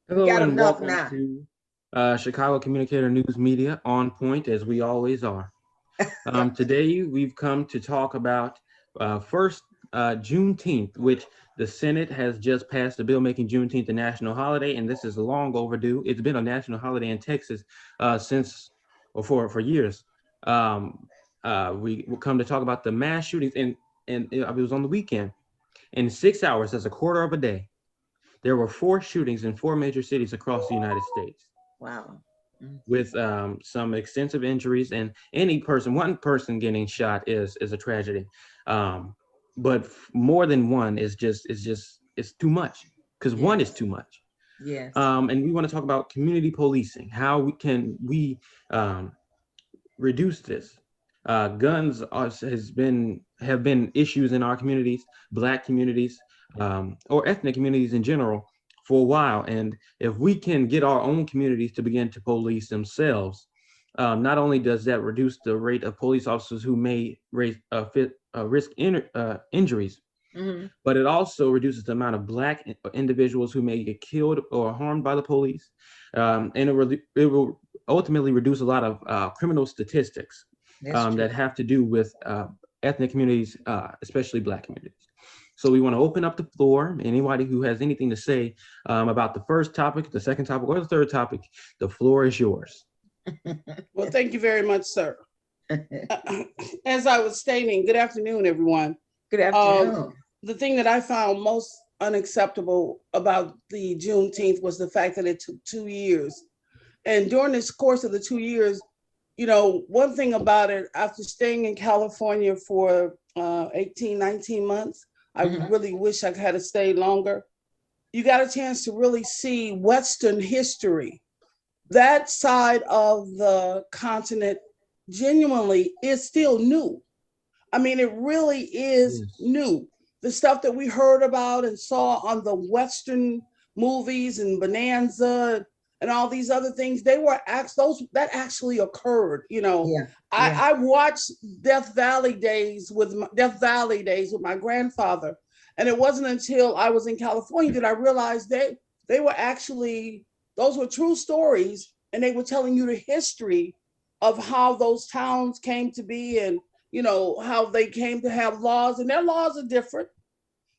We Hello got and enough welcome now. to Chicago Communicator News Media, on point as we always are. Today we've come to talk about first Juneteenth, which the Senate has just passed a bill making Juneteenth a national holiday, and this is long overdue. It's been a national holiday in Texas since, or for years. We will come to talk about the mass shootings, and it was on the weekend. In 6 hours, that's a quarter of a day. There were four shootings in four major cities across the United States, Wow. Mm. with some extensive injuries. And one person getting shot is a tragedy. Um, but more than one is too much, because one is Yes. too much. Yes. And we want to talk about community policing. How we um, reduce this? Guns have been issues in our communities, Black communities, or ethnic communities in general, for a while. And if we can get our own communities to begin to police themselves, not only does that reduce the rate of police officers who may risk injuries, Hmm. but it also reduces the amount of Black individuals who may get killed or harmed by the police. And it will ultimately reduce a lot of criminal statistics That's that true. have to do with ethnic communities, especially Black communities. So we want to open up the floor. Anybody who has anything to say about the first topic, the second topic, or the third topic, the floor is yours. Well, thank you very much, sir. As I was stating, good afternoon, everyone. Good Um, afternoon. the thing that I found most unacceptable about the Juneteenth was the fact that it took 2 years. And during this course of the 2 years, one thing about it, after staying in California for 18, 19 months, I Hmm. really wish I had stayed longer. You got a chance to really see Western history. That side of the continent genuinely is still new. I mean, it really is Yes. new. The stuff that we heard about and saw on the Western movies and Bonanza and all these other things, they were those that actually occurred. Yeah. I, Yeah. I watched Death Valley days with my grandfather, and it wasn't until I was in California that I realized they were actually those were true stories, and they were telling you the history of how those towns came to be and how they came to have laws, and their laws are different.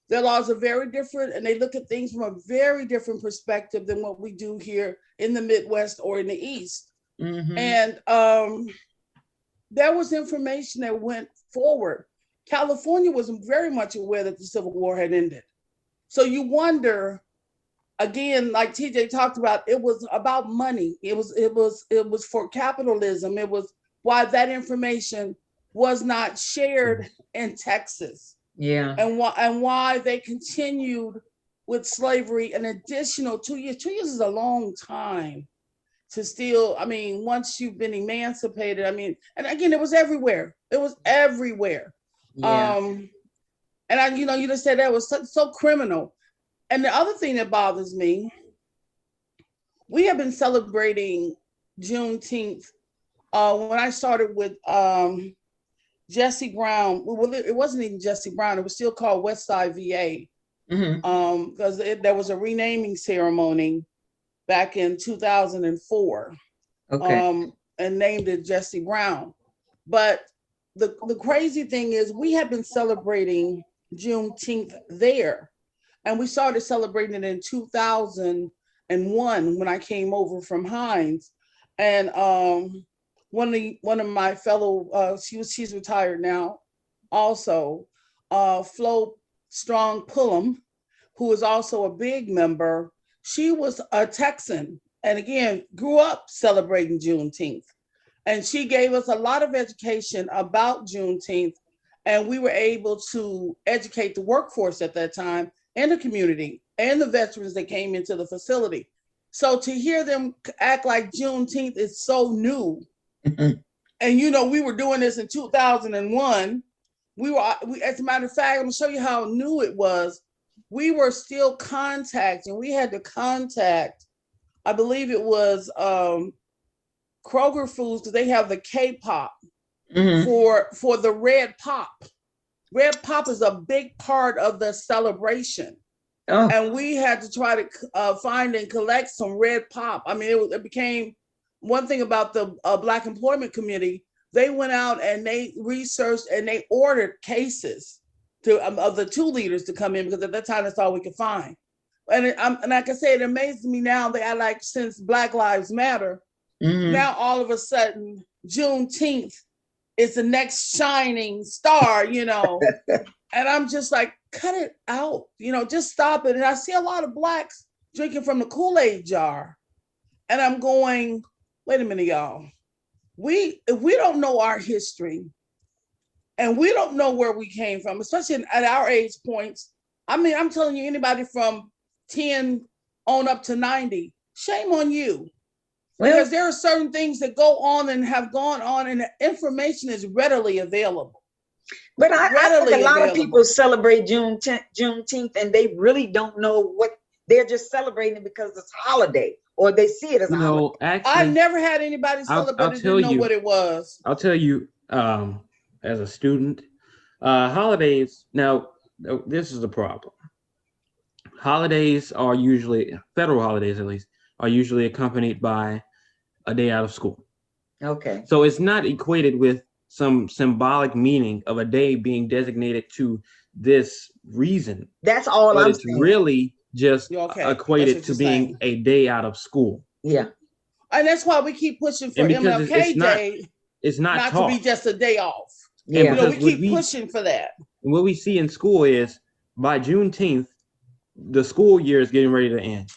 Their laws are very different, and they look at things from a very different perspective than what we do here in the Midwest or in the East. Hmm. And there was information that went forward. California was very much aware that the Civil War had ended. So you wonder, again, like TJ talked about, it was about money. It was for capitalism. It was why that information was not shared Yes. in Texas, Yeah. and why they continued with slavery an additional 2 years. 2 years is a long time to still. I mean, once you've been emancipated, I mean, and again, it was everywhere. It was everywhere. Yeah. Um, and you just said that was so criminal. And the other thing that bothers me, we have been celebrating Juneteenth. When I started with Jesse Brown, well, it wasn't even Jesse Brown. It was still called Westside VA, Hmm. because there was a renaming ceremony back in 2004, Okay. and named it Jesse Brown. But the crazy thing is, we had been celebrating Juneteenth there, and we started celebrating it in 2001 when I came over from Hines. And one of my fellow, she's retired now, also, Flo Strong Pullum, who is also a big member. She was a Texan, and again grew up celebrating Juneteenth, and she gave us a lot of education about Juneteenth, and we were able to educate the workforce at that time and the community and the veterans that came into the facility. So to hear them act like Juneteenth is so new, and we were doing this in 2001. As a matter of fact, I'm gonna show you how new it was. We were still contacting. We had to contact. I believe it was Kroger Foods, because they have the K-pop Hmm. for the red pop. Red pop is a big part of the celebration. Oh, and we had to try to find and collect some red pop. I mean, it became one thing about the Black Employment Committee. They went out and they researched and they ordered cases of the two leaders to come in, because at that time that's all we could find. And like I say, it amazes me now that since Black Lives Matter, now all of a sudden Juneteenth is the next shining star, and I'm just like, cut it out, just stop it. And I see a lot of Blacks drinking from the Kool-Aid jar, and I'm going, wait a minute, y'all. If we don't know our history and we don't know where we came from, especially at our age points, I mean, I'm telling you, anybody from 10 on up to 90, shame on you. Because there are certain things that go on and have gone on, and the information is readily available. but I think a lot of people celebrate Juneteenth and they really don't know what they're just celebrating because it's a holiday, or they see it as a holiday. Actually, I've never had anybody celebrate it didn't know what it was. I'll tell you, as a student, holidays, now, this is the problem. Holidays are usually, federal holidays at least, are usually accompanied by a day out of school. Okay. So it's not equated with some symbolic meaning of a day being designated to this reason. That's all I'm saying. It's really just equated to being a day out of school. Yeah. And that's why we keep pushing for MLK Day. It's not to be just a day off. Yeah. We keep pushing for that. What we see in school is by Juneteenth, the school year is getting ready to end.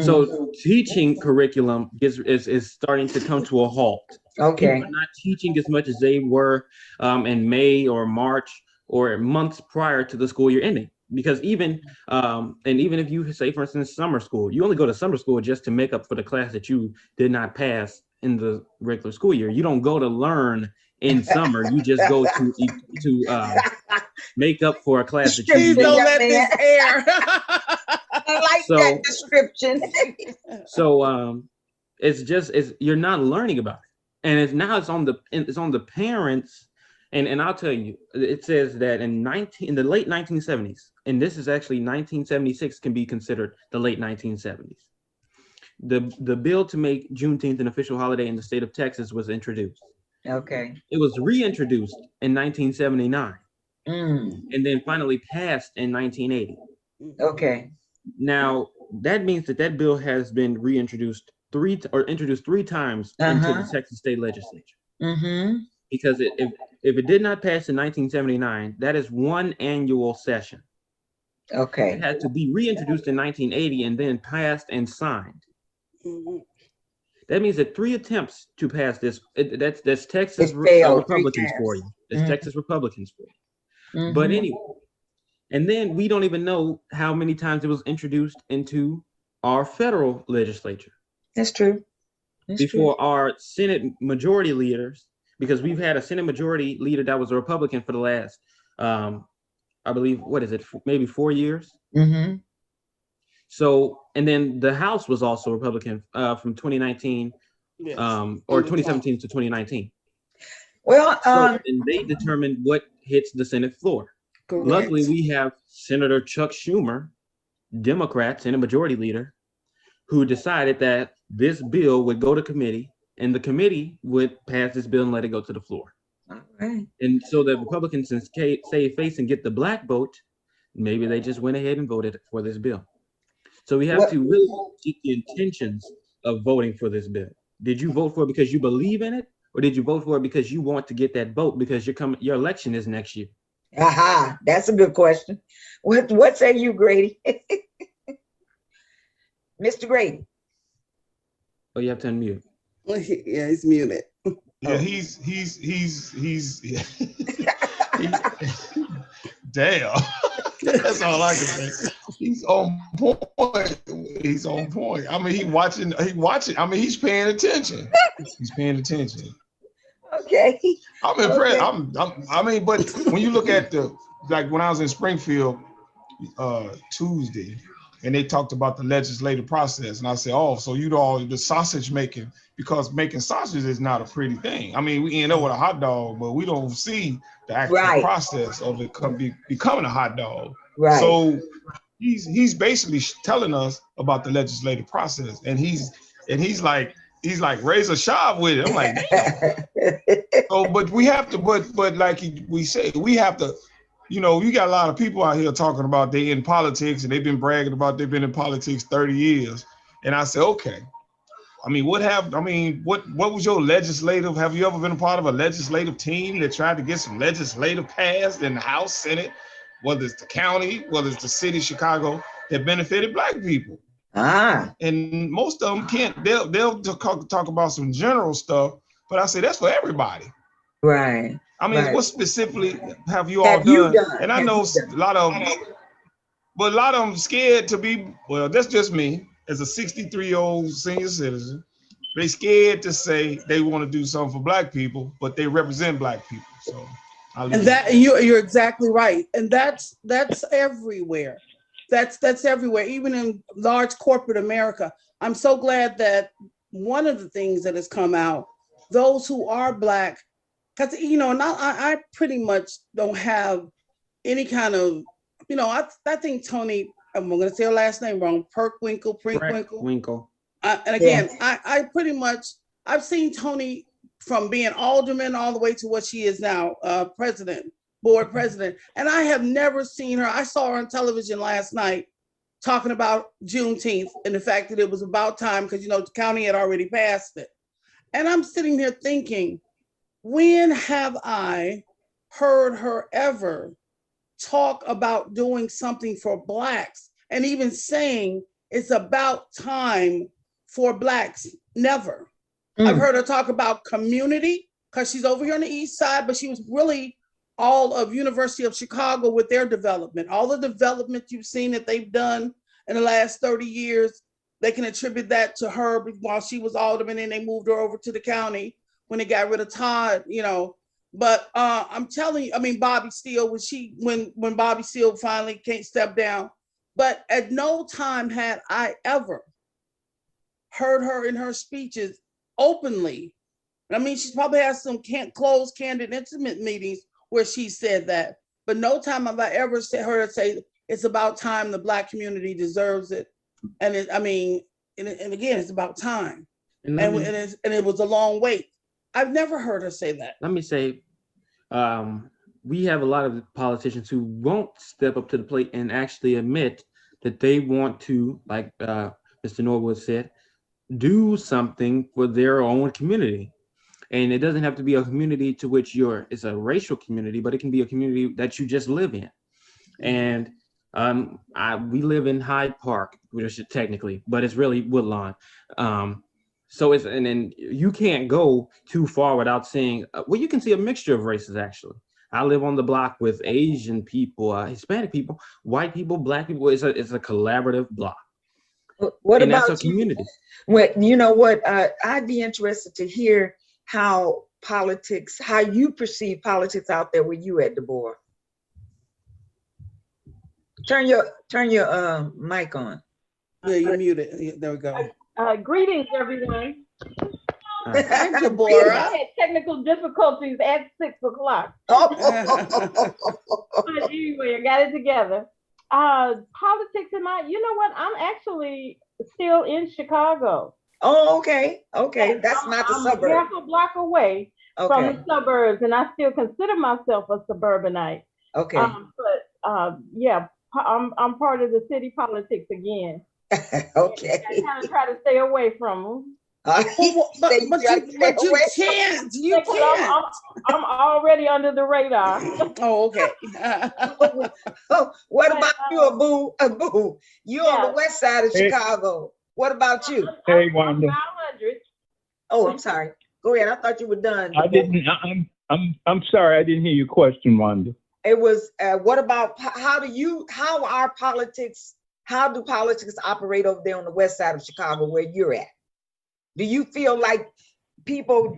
So teaching curriculum is starting to come to a halt. Okay. People are not teaching as much as they were in May or March or months prior to the school year ending. Because even if you say, for instance, summer school, you only go to summer school just to make up for the class that you did not pass in the regular school year. You don't go to learn in summer. You just go to make up for a class that you don't let this air. I like that description. So it's you're not learning about it, and it's on the parents. And I'll tell you, it says that in the late 1970s, and this is actually 1976 can be considered the late 1970s. The bill to make Juneteenth an official holiday in the state of Texas was introduced. Okay. It was reintroduced in 1979, and then finally passed in 1980. Okay. Now that means that bill has been introduced three times into the Texas state legislature. Because if it did not pass in 1979, that is one annual session. Okay. It had to be reintroduced in 1980 and then passed and signed. That means that 3 attempts to pass this, that's Texas Republicans for you. It's Texas Republicans for you. But anyway, and then we don't even know how many times it was introduced into our federal legislature. That's true. Before our Senate majority leaders, because we've had a Senate majority leader that was a Republican for the last, I believe, maybe 4 years? So, and then the House was also Republican from 2019, or 2017 to 2019. Well, and they determined what hits the Senate floor. Correct. Luckily, we have Senator Chuck Schumer, Democrat, Senate Majority Leader, who decided that this bill would go to committee, and the committee would pass this bill and let it go to the floor. All right. And so the Republicans can save face and get the black vote. Maybe they just went ahead and voted for this bill. So we have to really get the intentions of voting for this bill. Did you vote for it because you believe in it, or did you vote for it because you want to get that vote because your election is next year? Aha, that's a good question. What say you, Grady? Mr. Grady. Oh, you have to unmute. Yeah, he's muted. Yeah, he's damn. That's all I can say. He's on point. He's on point. I mean, he's watching. I mean, he's paying attention. He's paying attention. Okay. I'm impressed. I mean, but when you look at like when I was in Springfield Tuesday, and they talked about the legislative process, and I said, oh, so the sausage making, because making sausage is not a pretty thing. I mean, we end up with a hot dog, but we don't see the actual process of it becoming a hot dog. Right. So he's basically telling us about the legislative process, and he's like razor sharp with it. I'm like, damn. So, but we have to, but like we say, we have to. You know, you got a lot of people out here talking about they in politics, and they've been bragging about they've been in politics 30 years. And I said, okay. I mean, what was your legislative? Have you ever been a part of a legislative team that tried to get some legislative passed in the House, Senate, whether it's the county, whether it's the city of Chicago, that benefited Black people? And most of them can't. They'll talk about some general stuff, but I say that's for everybody. Right. I mean, right. What specifically have you all done? And I know a lot of them, but a lot of them scared to be. Well, that's just me as a 63-year-old senior citizen. They scared to say they want to do something for Black people, but they represent Black people. So, you're exactly right, and that's everywhere. That's everywhere, even in large corporate America. I'm so glad that one of the things that has come out, those who are Black. Because, I pretty much don't have any kind of, I think Tony, I'm going to say her last name wrong, Prinkwinkle. And again, yeah. I pretty much, I've seen Tony from being alderman all the way to what she is now, board president. And I have never seen her. I saw her on television last night talking about Juneteenth and the fact that it was about time because, the county had already passed it. And I'm sitting here thinking, when have I heard her ever talk about doing something for Blacks and even saying it's about time for Blacks? Never. I've heard her talk about community because she's over here on the East Side, but she was really all of University of Chicago with their development. All the development you've seen that they've done in the last 30 years, they can attribute that to her while she was alderman and they moved her over to the county when they got rid of Todd, but I'm telling you, Bobby Steele, when Bobby Steele finally can't step down, but at no time had I ever heard her in her speeches openly. She probably has some closed, candid, intimate meetings where she said that, but no time have I ever heard her say it's about time, the Black community deserves it. And again, it's about time. And it was a long wait. I've never heard her say that. Let me say, we have a lot of politicians who won't step up to the plate and actually admit that they want to, like Mr. Norwood said, do something for their own community. And it doesn't have to be a community to which it's a racial community, but it can be a community that you just live in. And we live in Hyde Park, which is technically, but it's really Woodlawn. So and then you can't go too far without seeing, you can see a mixture of races, actually. I live on the block with Asian people, Hispanic people, white people, Black people. It's a collaborative block. What and about that's a community? Well, you know what? I'd be interested to hear how you perceive politics out there where you at, Deborah. Turn your mic on. Yeah, you're muted. There we go. Greetings, everyone. Hi, Deborah. I had technical difficulties at 6 o'clock. But anyway, I got it together. Politics in you know what? I'm actually still in Chicago. Oh, okay. Okay. That's not the suburb. I'm half a block away from the suburbs, and I still consider myself a suburbanite. Okay. I'm part of the city politics again. Okay. I kind of try to stay away from them. But you can't. You can't. I'm already under the radar. Oh, okay. What about you, Abu? You're on the west side of Chicago. What about you? Hey, Wanda. Oh, I'm sorry. Go ahead. I thought you were done. I didn't. I'm sorry. I didn't hear your question, Wanda. It was. What about how do politics operate over there on the west side of Chicago where you're at? Do you feel like people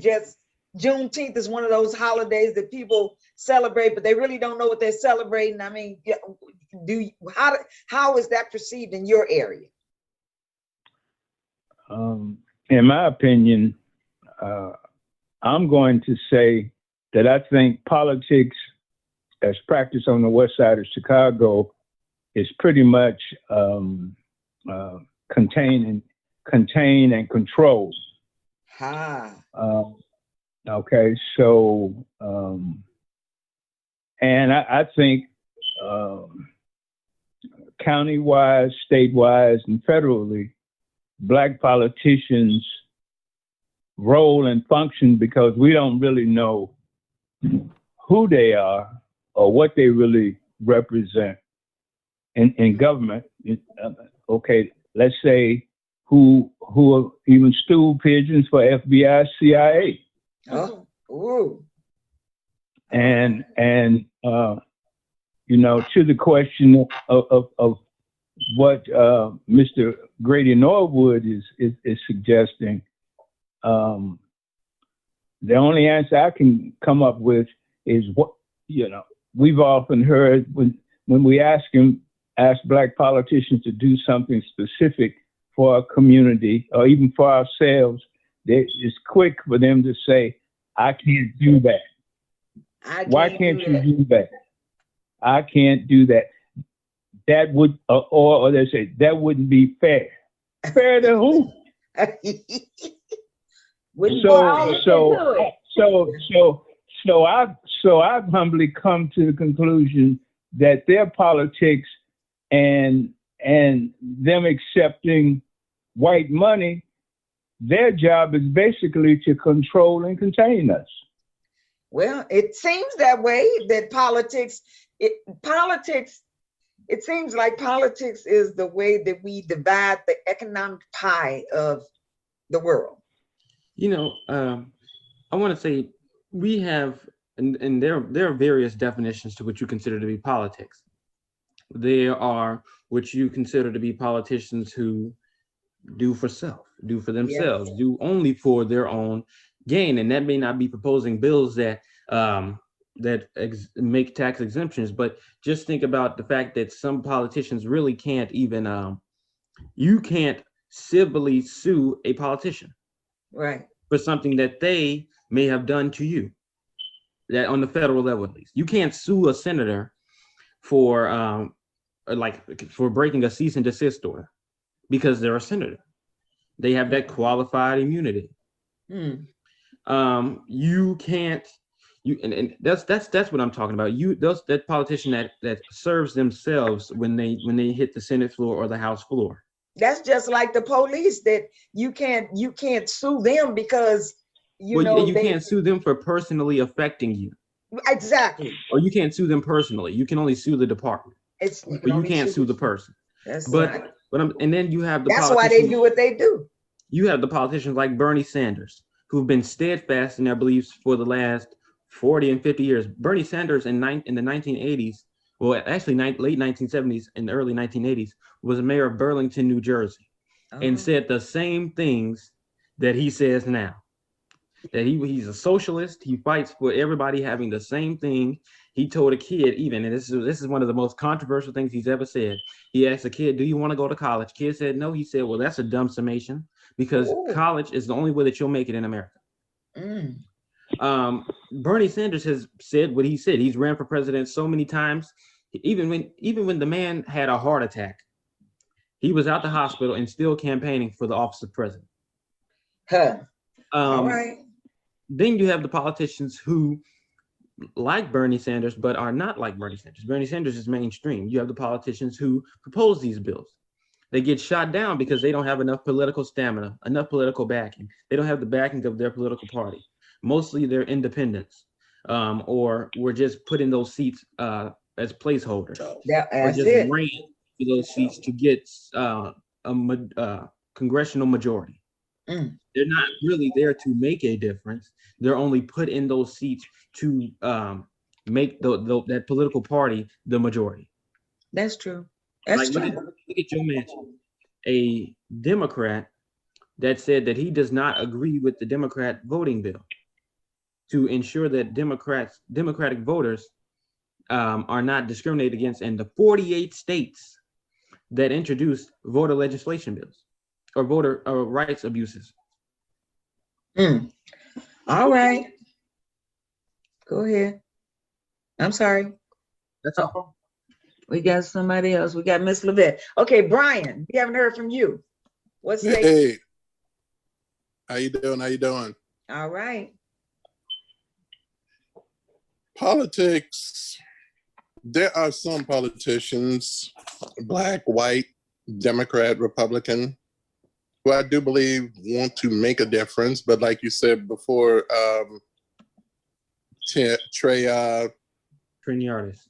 Juneteenth is one of those holidays that people celebrate, but they really don't know what they're celebrating? I mean, how is that perceived in your area? In my opinion, I'm going to say that I think politics as practiced on the west side of Chicago is pretty much contain and control. Okay, so and I think county-wise, state-wise, and federally, Black politicians' role and function, because we don't really know who they are or what they really represent in government. Okay, let's say who are even stool pigeons for FBI, CIA. Oh, ooh. And you know, to the question of what Mr. Grady Norwood is suggesting, the only answer I can come up with is what, you know, we've often heard when we ask Black politicians to do something specific for our community or even for ourselves, it's quick for them to say, I can't do that. Why can't you do that? I can't do that. That would, or they say, that wouldn't be fair. Fair to who? So I've humbly come to the conclusion that their politics and them accepting white money, their job is basically to control and contain us. Well, it seems that way, that it seems like politics is the way that we divide the economic pie of the world. You know, I want to say we have, and there are various definitions to what you consider to be politics. There are what you consider to be politicians who do for self, do for themselves, do only for their own gain, and that may not be proposing bills that make tax exemptions, but just think about the fact that some politicians really can't even you can't civilly sue a politician, right, for something that they may have done to you, that on the federal level at least. You can't sue a senator for for breaking a cease and desist order because they're a senator. They have that qualified immunity. You can't, and that's what I'm talking about. That politician that serves themselves when they hit the Senate floor or the House floor. That's just like the police, that you can't sue them because you can't sue them for personally affecting you. Exactly. Or you can't sue them personally. You can only sue the department. But you can't sue the person. And then you have that's why they do what they do. You have the politicians like Bernie Sanders, who've been steadfast in their beliefs for the last 40 and 50 years. Bernie Sanders in the 1980s, well, actually late 1970s and early 1980s, was mayor of Burlington, New Jersey, and said the same things that he says now. That he's a socialist. He fights for everybody having the same thing. He told a kid, even, and this is one of the most controversial things he's ever said. He asked a kid, "Do you want to go to college?" Kid said no. He said, "Well, that's a dumb summation because college is the only way that you'll make it in America." Bernie Sanders has said what he said. He's ran for president so many times. Even when the man had a heart attack, he was out the hospital and still campaigning for the office of president. All right. Then you have the politicians who like Bernie Sanders, but are not like Bernie Sanders. Bernie Sanders is mainstream. You have the politicians who propose these bills. They get shot down because they don't have enough political stamina, enough political backing. They don't have the backing of their political party. Mostly they're independents, or were just put in those seats as placeholders. Or just ran for those seats to get a congressional majority. They're not really there to make a difference. They're only put in those seats to make that political party the majority. That's true. That's true. Look at Joe Manchin, a Democrat that said that he does not agree with the Democrat voting bill to ensure that Democratic voters are not discriminated against in the 48 states that introduced voter legislation bills or voter rights abuses. All right. Go ahead. I'm sorry. That's all. We got somebody else. We got Miss Levette. Okay, Brian, we haven't heard from you. What's say? Hey, how you doing? How you doing? All right. Politics. There are some politicians, black, white, Democrat, Republican, who I do believe want to make a difference. But like you said before, Training artist,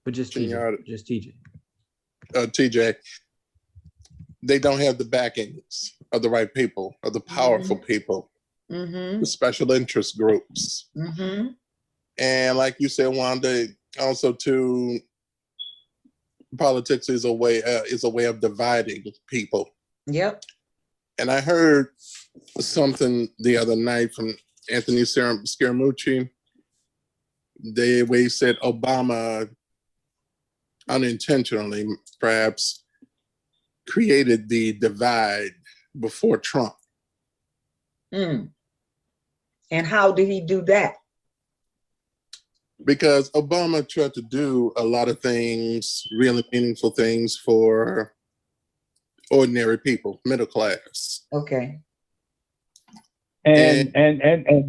but just TJ, just TJ. TJ, they don't have the backings of the right people, of the powerful people, the special interest groups. And like you said, Wanda, also too, politics is a way of dividing people. Yep. And I heard something the other night from Anthony Scaramucci. Where he said Obama unintentionally, perhaps, created the divide before Trump. And how did he do that? Because Obama tried to do a lot of things, really meaningful things for ordinary people, middle class. Okay. And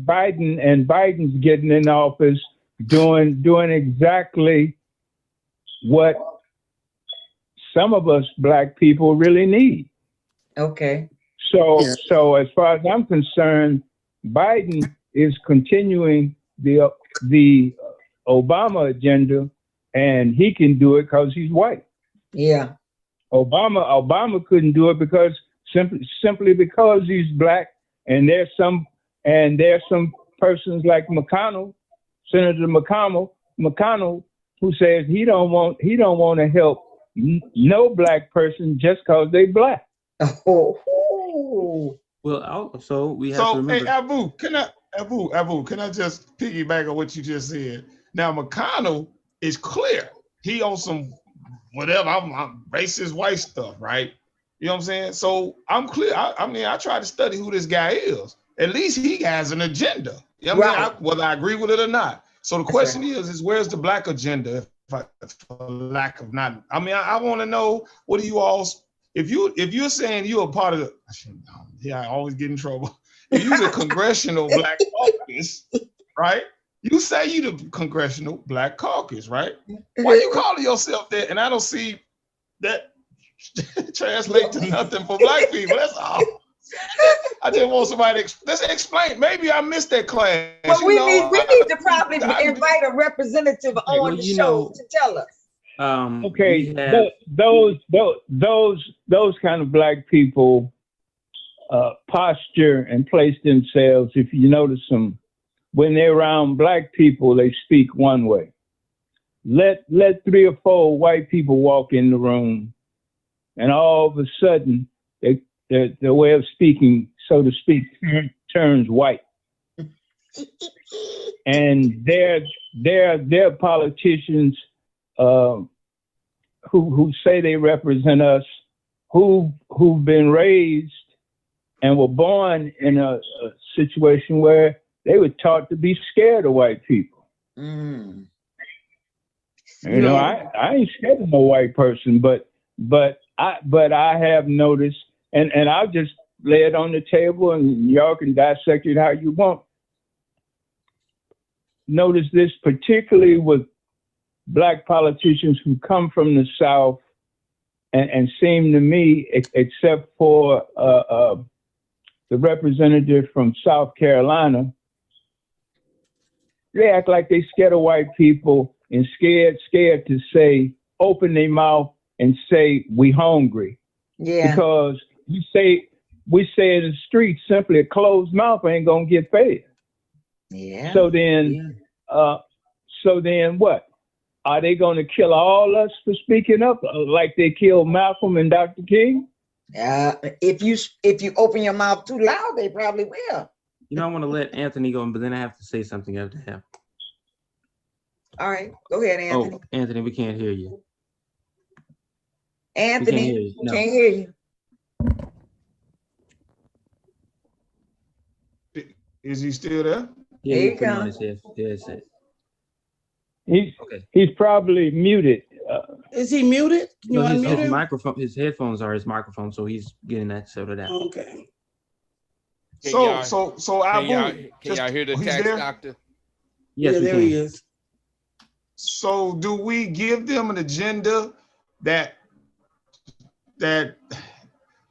Biden's getting in office doing exactly what some of us black people really need. Okay. So as far as I'm concerned, Biden is continuing the Obama agenda, and he can do it because he's white. Yeah. Obama couldn't do it because simply because he's black, and there's some persons like McConnell, Senator McConnell, who says he don't want to help no black person just because they black. Oh. Well, also we have to remember. Hey, Abu, can I just piggyback on what you just said? Now, McConnell is clear. He on some whatever, I'm racist white stuff, right? You know what I'm saying? So I'm clear. I mean, I try to study who this guy is. At least he has an agenda. You know what I mean? Whether I agree with it or not. So the question is where's the black agenda? For lack of not, I mean, I want to know, what do you all, if you're saying you're a part of the, I always get in trouble. If you're a congressional black caucus, right? You say you the congressional black caucus, right? Why you calling yourself that? And I don't see that translate to nothing for black people. That's all. I just want somebody to let's explain. Maybe I missed that class. Well, we need to probably invite a representative on the show to tell us. Okay, those kind of black people posture and place themselves. If you notice them, when they're around black people, they speak one way. Let 3 or 4 white people walk in the room, and all of a sudden, their way of speaking, so to speak, turns white. And they're politicians who say they represent us, who've been raised and were born in a situation where they were taught to be scared of white people. You know, I ain't scared of no white person, but I have noticed, and I'll just lay it on the table, and y'all can dissect it how you want. Notice this particularly with black politicians who come from the South, and seem to me, except for the representative from South Carolina, they act like they scared of white people and scared to say, open their mouth and say, we hungry. Yeah. Because we say in the street, simply a closed mouth ain't gonna get fed. Yeah. So then what? Are they gonna kill all us for speaking up like they killed Malcolm and Dr. King? If you open your mouth too loud, they probably will. You know, I want to let Anthony go, but then I have to say something after him. All right, go ahead, Anthony. Oh, Anthony, we can't hear you. Anthony, can't hear you. Is he still there? Yeah, here he comes. He's probably muted. Is he muted? Can you No, his unmute him? microphone, his headphones are his microphone, so he's getting that sorted out. Okay. So y'all- Abu, Can y'all hear the he's tax there? doctor? Yes, Yeah, we there can. he is. So do we give them an agenda that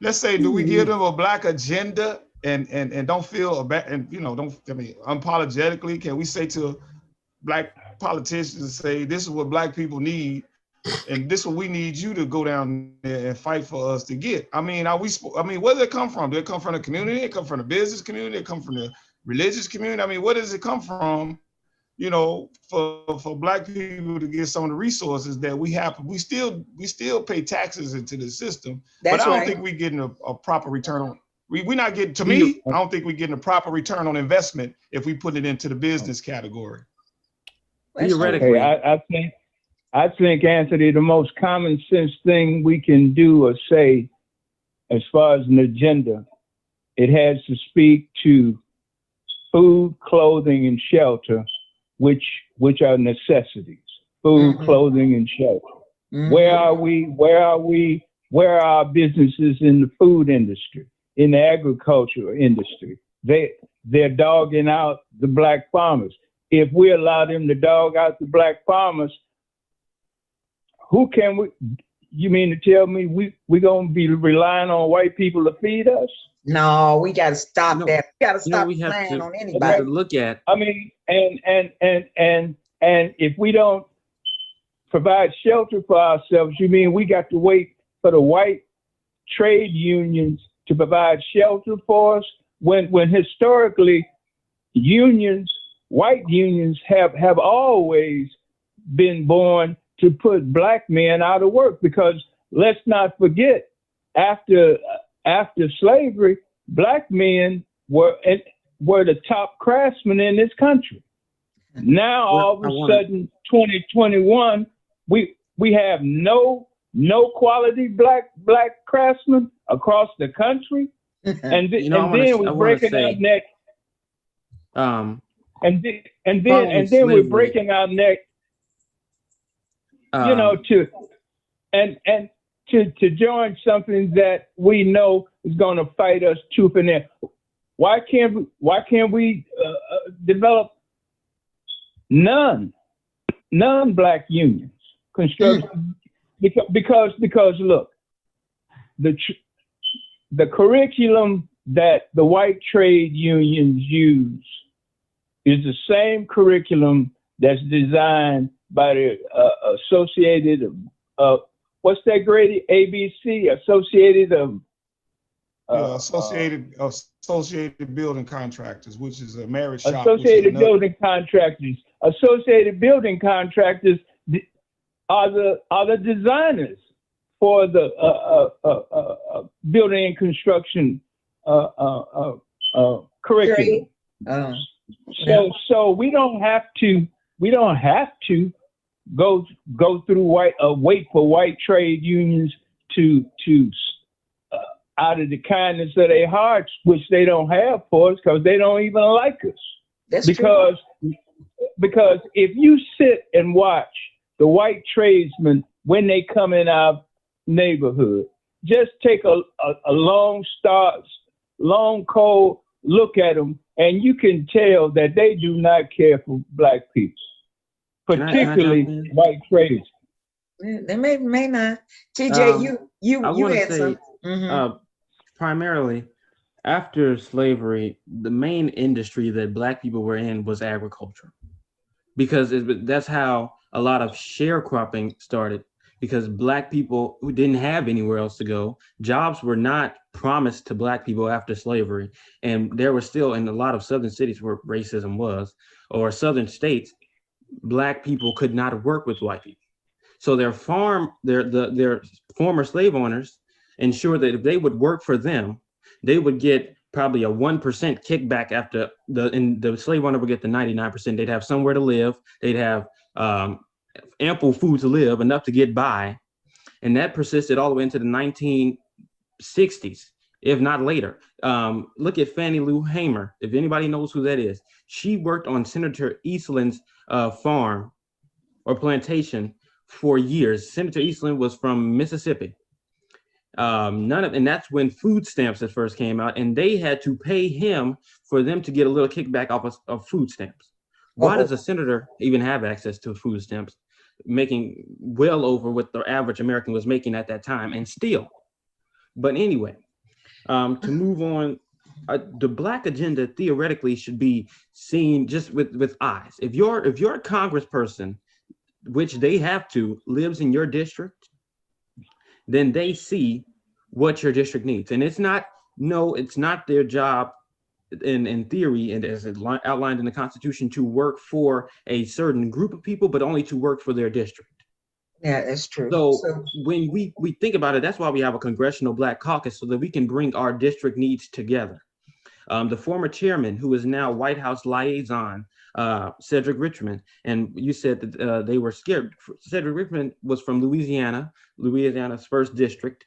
let's say, do we give them a black agenda and don't feel bad and don't, I mean, unapologetically, can we say to black politicians, say this is what black people need and this is what we need you to go down there and fight for us to get? I mean, where did it come from? Did it come from the community? It come from the business community? It come from the religious community? I mean, where does it come from? For black people to get some of the resources that we have, we still pay taxes into the system, That's but I don't right. think we're getting a proper return on. We're not getting, to me, I don't think we're getting a proper return on investment if we put it into the business category. That's true. Theoretically, I think, Anthony, the most common sense thing we can do or say, as far as an agenda, it has to speak to food, clothing, and shelter, which are necessities. Food, clothing, and shelter. Where are we? Where are our businesses in the food industry, in the agricultural industry? They're dogging out the black farmers. If we allow them to dog out the black farmers, who can we? You mean to tell me we're gonna be relying on white people to feed us? No, we got to stop that. We got to stop we have relying to, on we have anybody. to look at. I mean, and if we don't provide shelter for ourselves, you mean we got to wait for the white trade unions to provide shelter for us when historically unions, white unions have always been born to put black men out of work? Because let's not forget, after slavery, black men were the top craftsmen in this country. Now, all of a sudden, 2021, we have no quality black craftsmen across the country, and then we're breaking our neck. And then we're breaking our neck. To join something that we know is going to fight us tooth and nail. Why can't we develop non-black unions construction? Because look, the curriculum that the white trade unions use is the same curriculum that's designed by the Associated what's that grade? ABC, Associated Building Contractors, which is a marriage shop. Associated Building Contractors. Associated Building Contractors are the designers for the building and construction curriculum. So we don't have to go through wait for white trade unions to out of the kindness of their hearts, which they don't have for us because they don't even like us. That's because if you sit and watch the white tradesmen when they come in our neighborhood, just take a long cold look at them, and you can tell that they do not care for black people, particularly white tradesmen. They may not. TJ, you had say, some. Primarily, after slavery, the main industry that black people were in was agriculture, because that's how a lot of sharecropping started. Because black people who didn't have anywhere else to go, jobs were not promised to black people after slavery, and there were still in a lot of southern cities where racism was, or southern states, black people could not work with white people. So their former slave owners ensured that if they would work for them, they would get probably a 1% kickback after the slave owner would get the 99%. They'd have somewhere to live. They'd have ample food to live, enough to get by. And that persisted all the way into the 1960s, if not later. Look at Fannie Lou Hamer. If anybody knows who that is, she worked on Senator Eastland's farm or plantation for years. Senator Eastland was from Mississippi. And that's when food stamps at first came out, and they had to pay him for them to get a little kickback off of food stamps. Why does a senator even have access to food stamps, making well over what the average American was making at that time, and still? But anyway, to move on, the Black agenda theoretically should be seen just with eyes. If you're a congressperson, which they have to, lives in your district, then they see what your district needs. And it's not their job in theory, and as outlined in the Constitution, to work for a certain group of people, but only to work for their district. Yeah, that's true. So when we think about it, that's why we have a Congressional Black Caucus, so that we can bring our district needs together. The former chairman, who is now White House liaison, Cedric Richmond, and you said that they were scared. Cedric Richmond was from Louisiana's first district.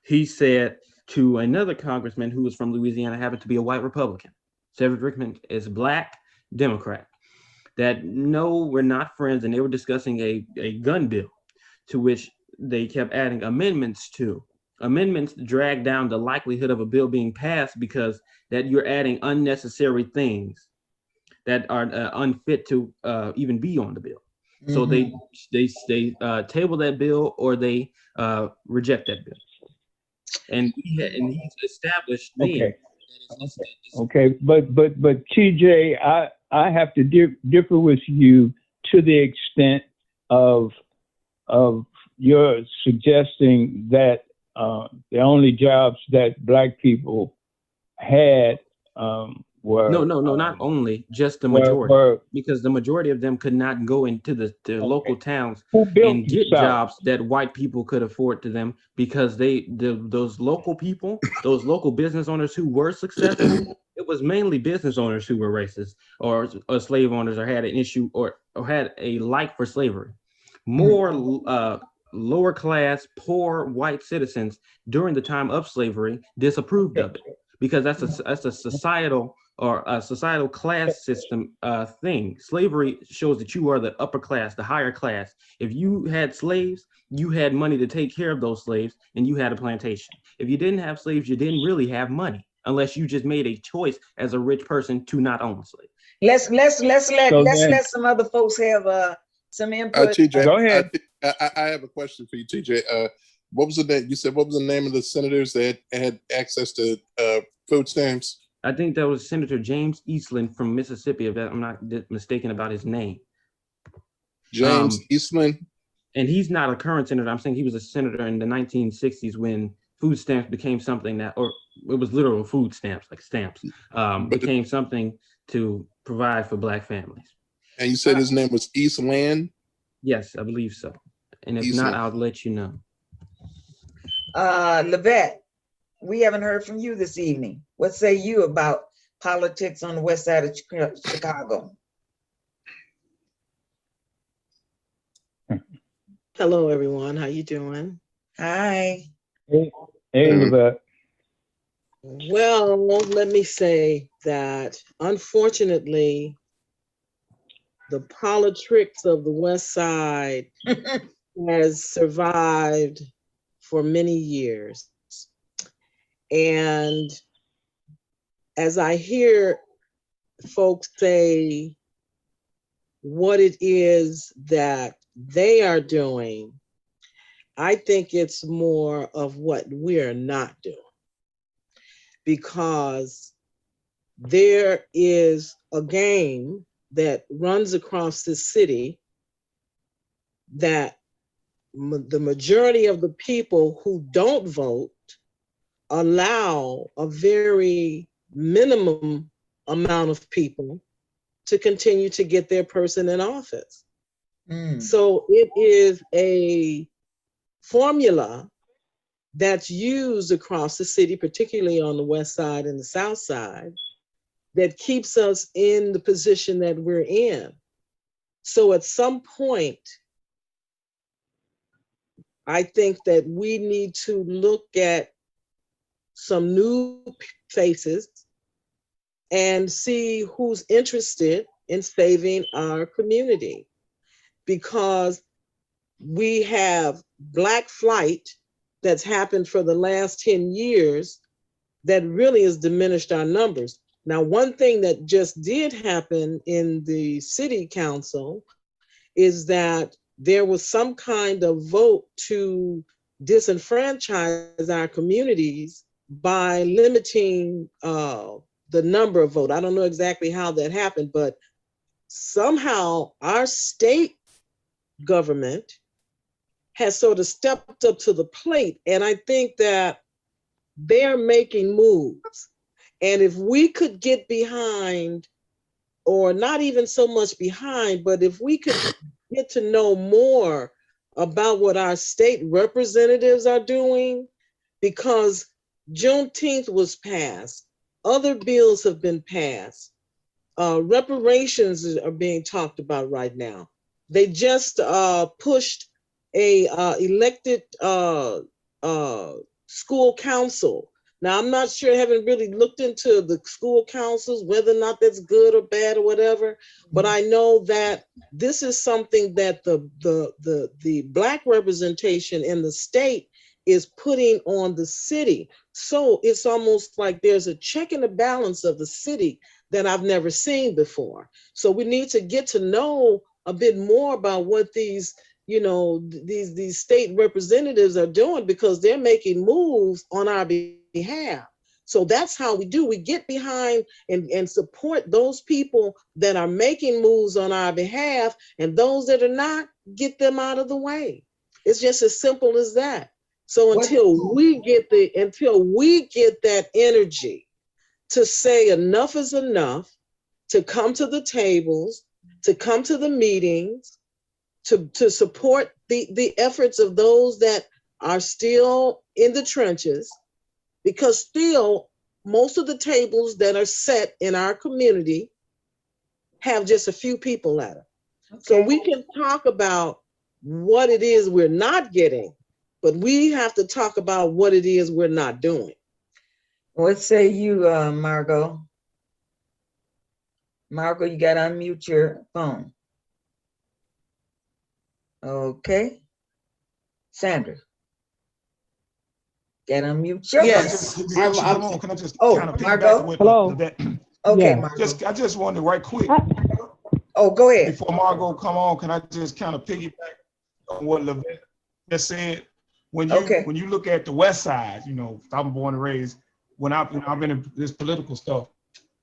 He said to another congressman who was from Louisiana, happened to be a white Republican, Cedric Richmond is Black Democrat, that no, we're not friends, and they were discussing a gun bill, to which they kept adding amendments to. Amendments drag down the likelihood of a bill being passed, because that you're adding unnecessary things that are unfit to even be on the bill. So they table that bill, or they reject that bill. And he's established then. Okay, but TJ, I have to differ with you to the extent of your suggesting that the only jobs that Black people had were no, not only, just the majority, because the majority of them could not go into the local towns and get jobs that white people could afford to them, because those local people, those local business owners who were successful, it was mainly business owners who were racist or slave owners, or had an issue or had a like for slavery. More lower class, poor white citizens during the time of slavery disapproved of it, because that's a societal or a societal class system thing. Slavery shows that you are the upper class, the higher class. If you had slaves, you had money to take care of those slaves, and you had a plantation. If you didn't have slaves, you didn't really have money, unless you just made a choice as a rich person to not own slaves. Let's let some other folks have some input. TJ, go ahead. I have a question for you, TJ. What was the name? You said, what was the name of the senators that had access to food stamps? I think that was Senator James Eastland from Mississippi, if I'm not mistaken about his name. James Eastland? And he's not a current senator. I'm saying he was a senator in the 1960s when food stamps became something that, or it was literal food stamps, like stamps, became something to provide for Black families. And you said his name was Eastland? Yes, I believe so. And if Eastland. not, I'll let you know. Levette, we haven't heard from you this evening. What say you about politics on the west side of Chicago? Hello, everyone. How you doing? Hi. Hey, Levette. Well, let me say that unfortunately, the politics of the West Side has survived for many years. And as I hear folks say what it is that they are doing, I think it's more of what we're not doing. Because there is a game that runs across this city that the majority of the people who don't vote allow a very minimum amount of people to continue to get their person in office. So it is a formula that's used across the city, particularly on the west side and the south side, that keeps us in the position that we're in. So at some point, I think that we need to look at some new faces and see who's interested in saving our community. Because we have Black flight that's happened for the last 10 years that really has diminished our numbers. Now, one thing that just did happen in the city council is that there was some kind of vote to disenfranchise our communities by limiting the number of votes. I don't know exactly how that happened, but somehow our state government has sort of stepped up to the plate. And I think that they're making moves. And if we could get behind, or not even so much behind, but if we could get to know more about what our state representatives are doing, because Juneteenth was passed, other bills have been passed, reparations are being talked about right now. They just pushed a elected school council. Now, I'm not sure, I haven't really looked into the school councils, whether or not that's good or bad or whatever, but I know that this is something that the Black representation in the state is putting on the city. So it's almost like there's a check and a balance of the city that I've never seen before. So we need to get to know a bit more about what these, you know, these state representatives are doing, because they're making moves on our behalf. So that's how we do. We get behind and support those people that are making moves on our behalf, and those that are not, get them out of the way. It's just as simple as that. So until we get that energy to say enough is enough, to come to the tables, to come to the meetings, to support the efforts of those that are still in the trenches, because still most of the tables that are set in our community have just a few people at them. Okay. So we can talk about what it is we're not getting, but we have to talk about what it is we're not doing. What say you, Margot? Margot, you got to unmute your phone. Okay. Sandra, got to unmute your phone. Yes. Can I just Oh, kind of Margot? with Hello. that? Okay, Yeah. Margot. I just wanted right quick. Oh, go ahead. Before Margot come on, can I just kind of piggyback on what Levette just said? When you look at the West Side, you know, I'm born and raised. When I've been in this political stuff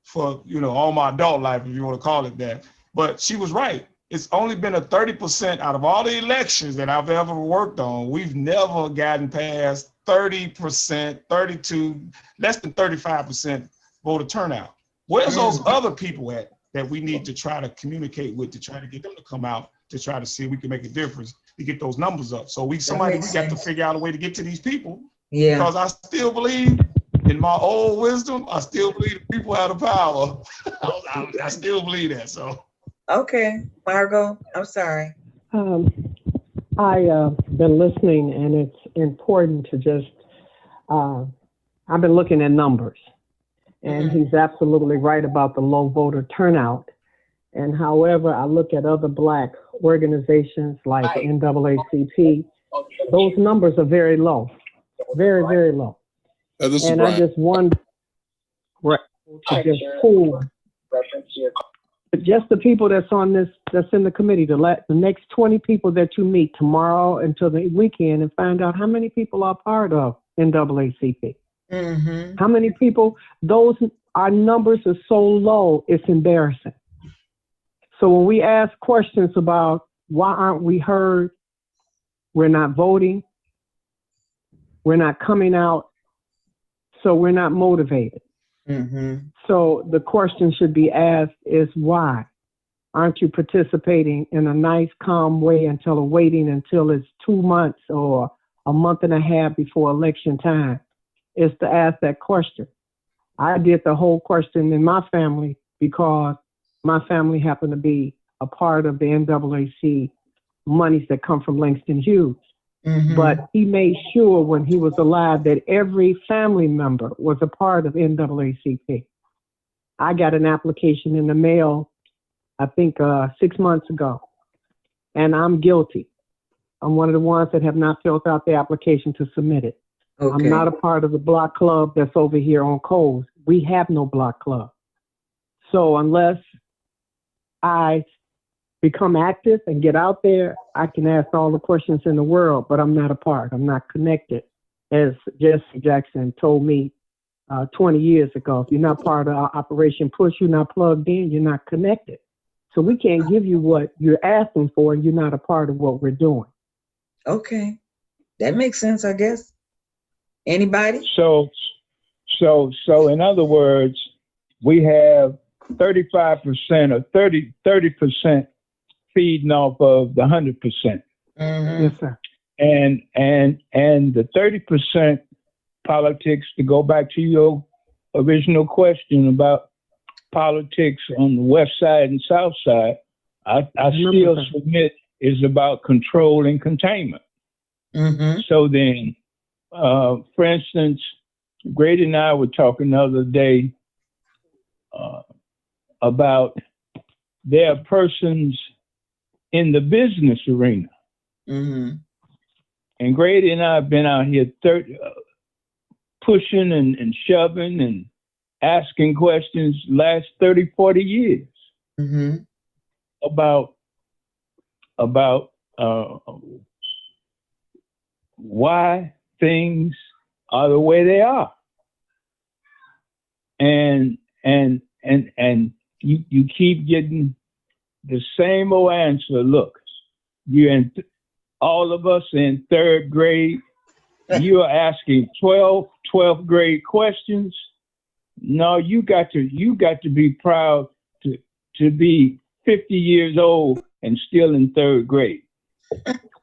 for, you know, all my adult life, if you want to call it that. But she was right. It's only been a 30% out of all the elections that I've ever worked on. We've never gotten past 30%, 32, less than 35% voter turnout. Where's those other people at that we need to try to communicate with, to try to get them to come out, to try to see if we can make a difference, to get those numbers up? So we got to figure out a way to get to these people. Yeah. Because I still believe, in my old wisdom, I still believe the people have the power. I still believe that. So. Okay, Margot, I'm sorry. I've been listening, and it's important to just, I've been looking at numbers, and he's absolutely right about the low voter turnout. And however, I look at other Black organizations like NAACP, those numbers are very low, very, very low. And I just wonder to just pull just the people that's in the committee, the next 20 people that you meet tomorrow until the weekend, and find out how many people are part of NAACP. Mm-hmm. How many people, our numbers are so low, it's embarrassing. So when we ask questions about why aren't we heard, we're not voting, we're not coming out, so we're not motivated. Mm-hmm. So the question should be asked is why? Aren't you participating in a nice, calm way waiting until it's 2 months or a month and a half before election time? Is to ask that question. I did the whole question in my family because my family happened to be a part of the NAACP monies that come from Langston Hughes. Mm-hmm. But he made sure when he was alive that every family member was a part of NAACP. I got an application in the mail, I think 6 months ago, and I'm guilty. I'm one of the ones that have not filled out the application to submit it. Okay. I'm not a part of the block club that's over here on Coles. We have no block club. So unless I become active and get out there, I can ask all the questions in the world, but I'm not a part. I'm not connected. As Jesse Jackson told me 20 years ago, if you're not part of Operation Push, you're not plugged in, you're not connected. So we can't give you what you're asking for, and you're not a part of what we're doing. Okay. That makes sense, I guess. Anybody? So in other words, we have 35% or 30% feeding off of the 100%. Mm-hmm. Yes, sir. And the 30% politics, to go back to your original question about politics on the west side and south side, I still submit is about control and containment. Mm-hmm. So then, for instance, Grady and I were talking the other day about there are persons in the business arena. Mm-hmm. And Grady and I have been out here pushing and shoving and asking questions last 30, 40 years Mm-hmm. about why things are the way they are. And you keep getting the same old answer. Look, all of us in third grade, you are asking 12th grade questions. No, you got to be proud to be 50 years old and still in third grade.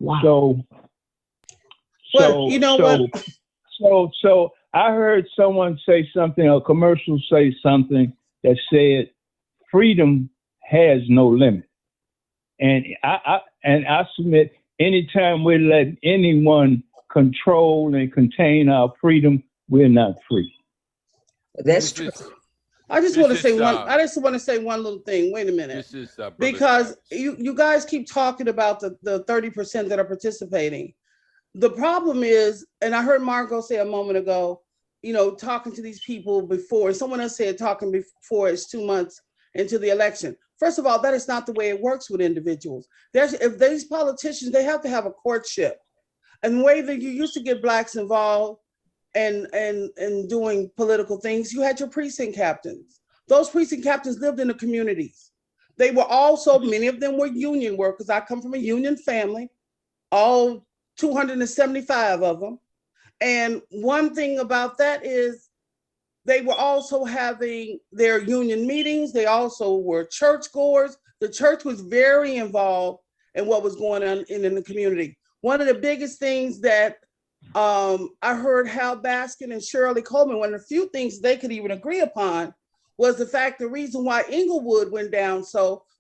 Wow. So I heard someone say something, a commercial say something that said freedom has no limit. And I submit, anytime we're letting anyone control and contain our freedom, we're not free. That's true. I just want to say one little thing. Wait a minute. Because you guys keep talking about the 30% that are participating. The problem is, and I heard Margot say a moment ago, talking to these people before, someone else said talking before it's 2 months into the election. First of all, that is not the way it works with individuals. If these politicians, they have to have a courtship. And the way that you used to get Blacks involved and doing political things, you had your precinct captains. Those precinct captains lived in the communities. They were also, many of them were union workers. I come from a union family, all 275 of them. And one thing about that is they were also having their union meetings. They also were churchgoers. The church was very involved in what was going on in the community. One of the biggest things that I heard Hal Baskin and Shirley Coleman, one of the few things they could even agree upon was the reason why Inglewood went down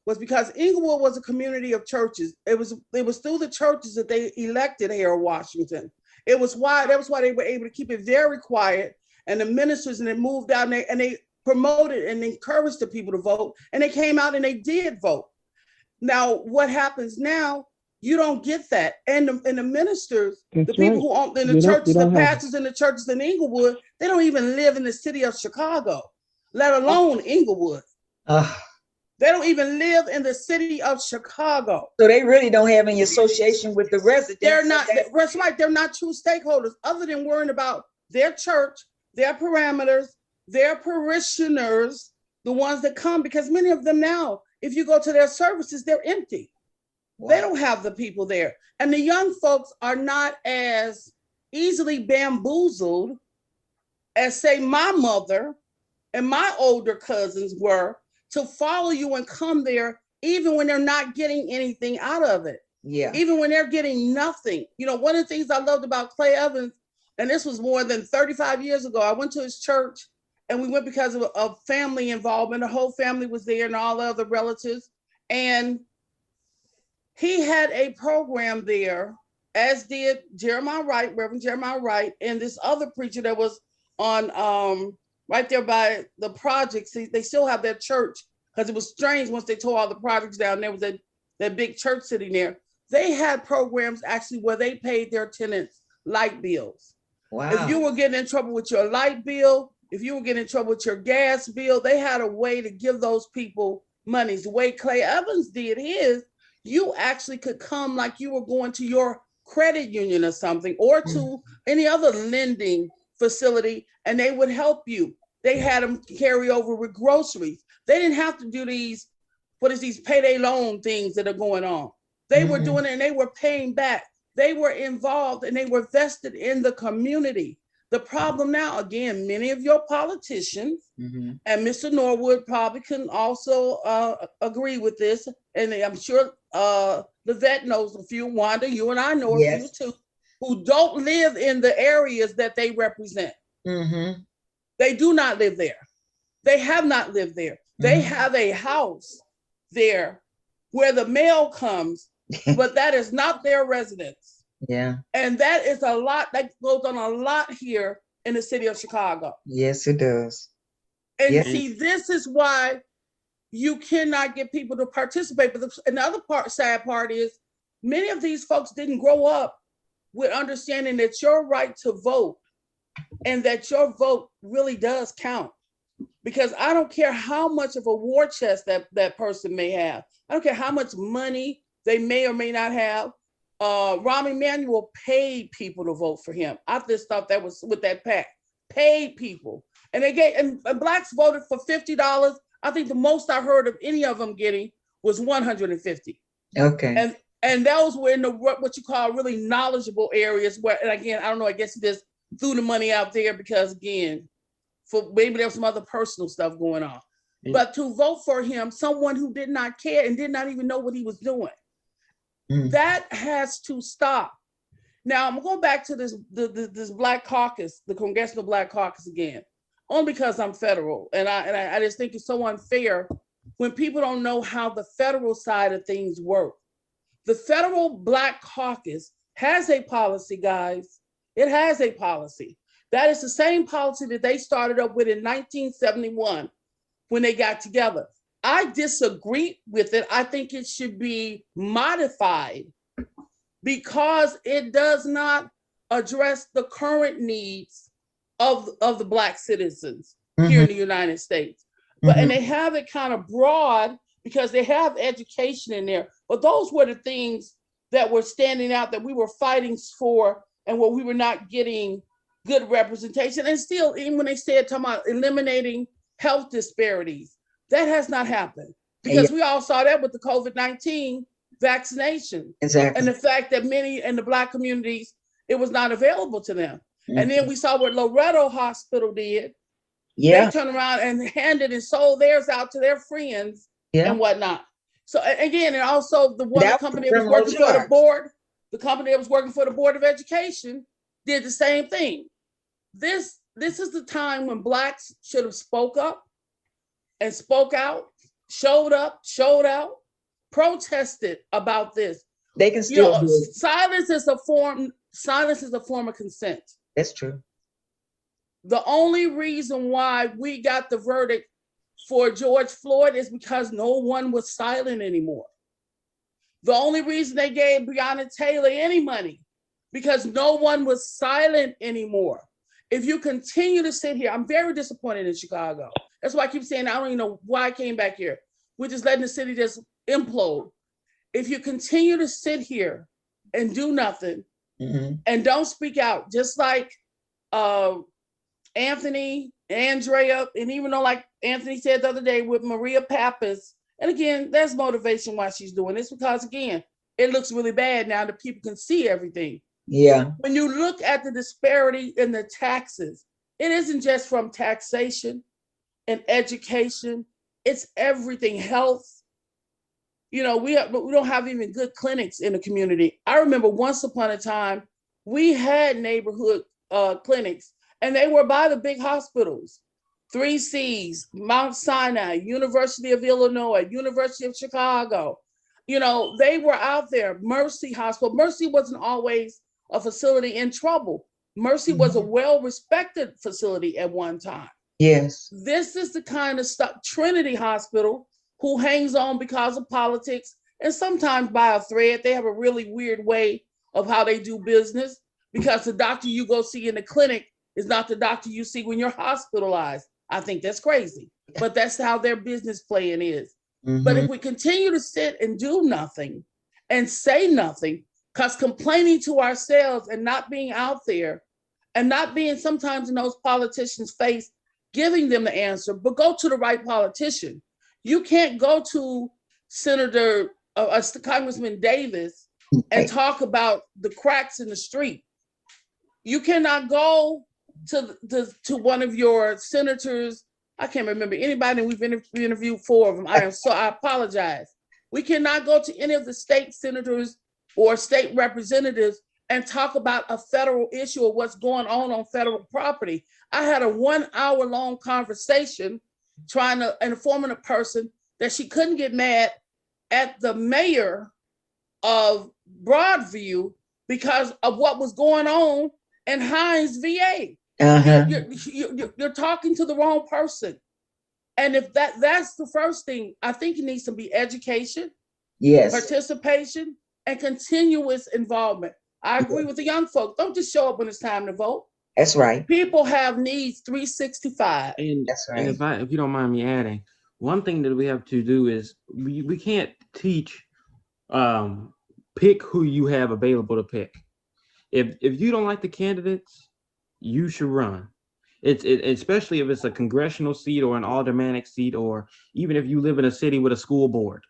was because Inglewood was a community of churches. It was through the churches that they elected Harold Washington. That was why they were able to keep it very quiet. And the ministers, and they moved out and they promoted and encouraged the people to vote. And they came out and they did vote. Now, what happens now, you don't get that. And the ministers, the people who own in the churches, the pastors in the churches in Inglewood, they don't even live in the city of Chicago, let alone Inglewood. They don't even live in the city of Chicago. So they really don't have any association with the residents. That's right. They're not true stakeholders other than worrying about their church, their parameters, their parishioners, the ones that come, because many of them now, if you go to their services, they're empty. Wow. They don't have the people there. And the young folks are not as easily bamboozled as, say, my mother and my older cousins were to follow you and come there, even when they're not getting anything out of it. Yeah. Even when they're getting nothing. One of the things I loved about Clay Evans, and this was more than 35 years ago, I went to his church and we went because of family involvement. The whole family was there and all the other relatives. And he had a program there, as did Jeremiah Wright, Reverend Jeremiah Wright, and this other preacher that was on right there by the projects. They still have that church, because it was strange once they tore all the projects down. There was that big church sitting there. they had programs actually where they paid their tenants light bills. Wow. If you were getting in trouble with your light bill, if you were getting in trouble with your gas bill, they had a way to give those people monies. The way Clay Evans did his, you actually could come like you were going to your credit union or something, or to any other lending facility, and they would help you. They had them carry over with groceries. They didn't have to do these payday loan things that are going on. They were doing it and they were paying back. They were involved and they were vested in the community. The problem now, again, many of your politicians, and Mr. Norwood probably can also agree with this, and I'm sure the vet knows a few, Wanda, you and I know a few too, who don't live in the areas that they represent. They do not live there. They have not lived there. They have a house there where the mail comes, but that is not their residence. Yeah. And that is a lot, that goes on a lot here in the city of Chicago. Yes, it does. And see, this is why you cannot get people to participate. But another sad part is many of these folks didn't grow up with understanding that your right to vote and that your vote really does count. Because I don't care how much of a war chest that person may have. I don't care how much money they may or may not have. Rahm Emanuel paid people to vote for him. I just thought that was with that PAC. Paid people. And they gave, and Blacks voted for $50. I think the most I heard of any of them getting was $150. Okay. And those were in the what you call really knowledgeable areas where, and again, I don't know, I guess he just threw the money out there because again, for maybe there was some other personal stuff going on. But to vote for him, someone who did not care and did not even know what he was doing. That has to stop. Now I'm going back to this Black Caucus, the Congressional Black Caucus again, only because I'm federal, and I just think it's so unfair when people don't know how the federal side of things work. The federal Black Caucus has a policy, guys. It has a policy. That is the same policy that they started up with in 1971 when they got together. I disagree with it. I think it should be modified because it does not address the current needs of the Black citizens here in the United States. But and they have it kind of broad because they have education in there. But those were the things that were standing out that we were fighting for and where we were not getting good representation. And still, even when they said talking about eliminating health disparities, that has not happened because we all saw that with the COVID-19 vaccination. Exactly. And the fact that many in the Black communities, it was not available to them. And then we saw what Loretto Hospital did. They turned around and handed and sold theirs out to their friends and whatnot. So again, and also the company that was working for the board, the company that was working for the Board of Education did the same thing. This is the time when Blacks should have spoke up and spoke out, showed up, showed out, protested about this. They can still do it. Silence is a form of consent. That's true. The only reason why we got the verdict for George Floyd is because no one was silent anymore. The only reason they gave Breonna Taylor any money because no one was silent anymore. If you continue to sit here, I'm very disappointed in Chicago. That's why I keep saying, I don't even know why I came back here. We're just letting the city just implode. If you continue to sit here and do nothing and don't speak out, just like Anthony, Andrea, and even though like Anthony said the other day with Maria Pappas, and again, there's motivation why she's doing this because again, it looks really bad now that people can see everything. Yeah. When you look at the disparity in the taxes, it isn't just from taxation and education, it's everything, health. You know, we don't have even good clinics in the community. I remember once upon a time, we had neighborhood clinics and they were by the big hospitals, 3Cs, Mount Sinai, University of Illinois, University of Chicago. You know, they were out there. Mercy Hospital. Mercy wasn't always a facility in trouble. Mercy was a well-respected facility at one time. Yes. This is the kind of stuff. Trinity Hospital, who hangs on because of politics, and sometimes by a thread. They have a really weird way of how they do business, because the doctor you go see in the clinic is not the doctor you see when you're hospitalized. I think that's crazy, but that's how their business plan is. But if we continue to sit and do nothing and say nothing, because complaining to ourselves and not being out there and not being sometimes in those politicians' face, giving them the answer, but go to the right politician. You can't go to Senator, Congressman Davis and talk about the cracks in the street. You cannot go to one of your senators. I can't remember anybody, and we've interviewed 4 of them. I apologize. We cannot go to any of the state senators or state representatives and talk about a federal issue or what's going on federal property. I had a 1-hour-long conversation informing a person that she couldn't get mad at the mayor of Broadview because of what was going on in Hines, VA. You're talking to the wrong person. And if that's the first thing, I think it needs to be education, participation, and continuous involvement. I agree with the young folks. Don't just show up when it's time to vote. That's right. People have needs 365. That's right. And if you don't mind me adding, one thing that we have to do is we can't teach pick who you have available to pick. If you don't like the candidates, you should run. Especially if it's a congressional seat or an aldermanic seat, or even if you live in a city with a school board.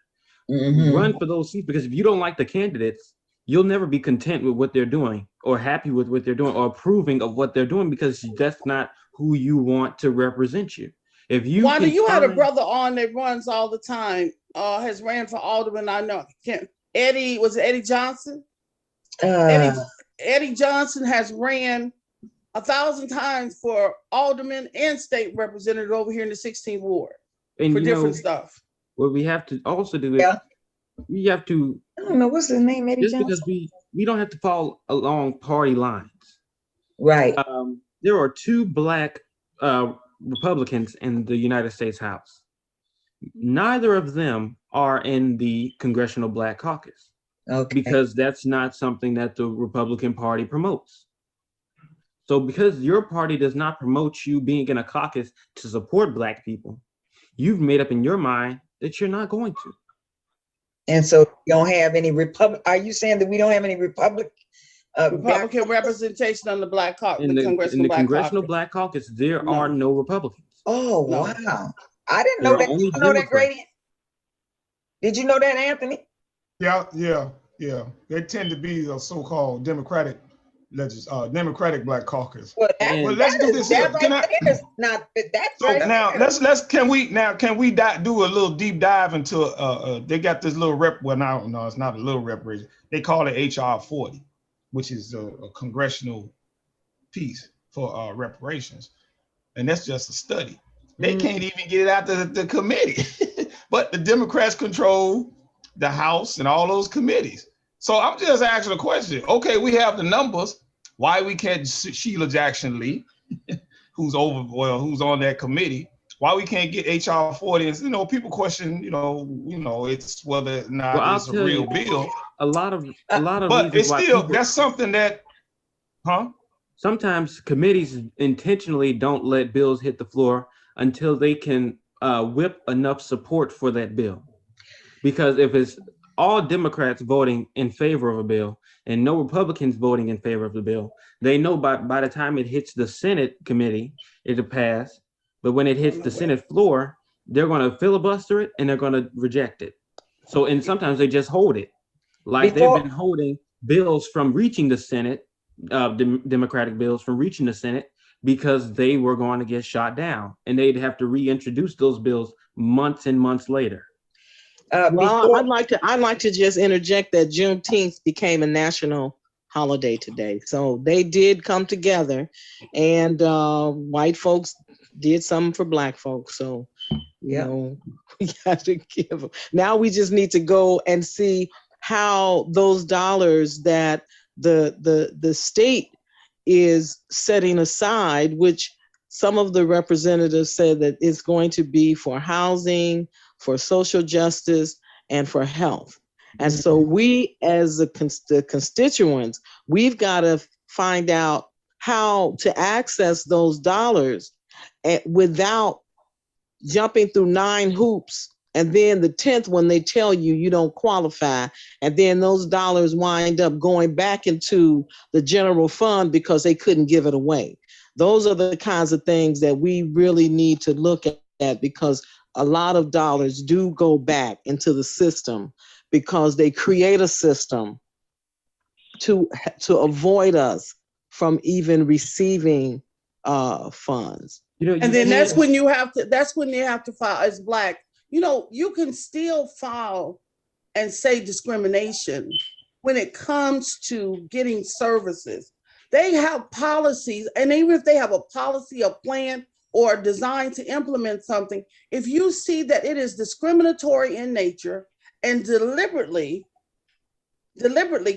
Run for those seats, because if you don't like the candidates, you'll never be content with what they're doing or happy with what they're doing or approving of what they're doing, because that's not who you want to represent you. If you Wanda, you had a brother on that runs all the time, has ran for alderman. I know. Was it Eddie Johnson? Eddie Johnson has ran 1,000 times for alderman and state representative over here in the 16th ward for different stuff. What we have to also do is we have to, I don't know what's his name, Eddie Johnson. because we don't have to fall along party lines. Right. There are 2 Black Republicans in the United States House. Neither of them are in the Congressional Black Caucus. Because that's not something that the Republican Party promotes. So because your party does not promote you being in a caucus to support Black people, you've made up in your mind that you're not going to. And so you don't have any are you saying that we don't have any Republican representation on the Black Caucus? In the Congressional Black Caucus, there are no Republicans. Oh, wow. I didn't know that. Did you know that, Grady? Did you know that, Anthony? Yeah. They tend to be a so-called Democratic Black Caucus. Well, let's do this here. Can we do a little deep dive into they got this little no, it's not a little reparation. They call it HR 40, which is a congressional piece for reparations. And that's just a study. They can't even get it out to the committee. But the Democrats control the House and all those committees. So I'm just asking a question. Okay, we have the numbers. Why we can't Sheila Jackson Lee, who's on that committee? Why we can't get HR 40? And people question, it's whether or not it's a real bill. A lot of but it's still that's something that, sometimes committees intentionally don't let bills hit the floor until they can whip enough support for that bill. Because if it's all Democrats voting in favor of a bill and no Republicans voting in favor of the bill, they know by the time it hits the Senate committee, it'll pass. But when it hits the Senate floor, they're going to filibuster it and they're going to reject it. And sometimes they just hold it. They've been holding bills from reaching the Senate, Democratic bills from reaching the Senate, because they were going to get shot down and they'd have to reintroduce those bills months and months later. I'd like to just interject that Juneteenth became a national holiday today. So they did come together, and white folks did something for Black folks. So, we got to give them. Now we just need to go and see how those dollars that the state is setting aside, which some of the representatives said that it's going to be for housing, for social justice, and for health. And so we, as the constituents, we've got to find out how to access those dollars without jumping through 9 hoops. And then the 10th one, they tell you you don't qualify. And then those dollars wind up going back into the general fund because they couldn't give it away. Those are the kinds of things that we really need to look at, because a lot of dollars do go back into the system because they create a system to avoid us from even receiving funds. And then that's when you have to file as Black. You can still file and say discrimination when it comes to getting services. They have policies, and even if they have a policy, a plan, or a design to implement something, if you see that it is discriminatory in nature and deliberately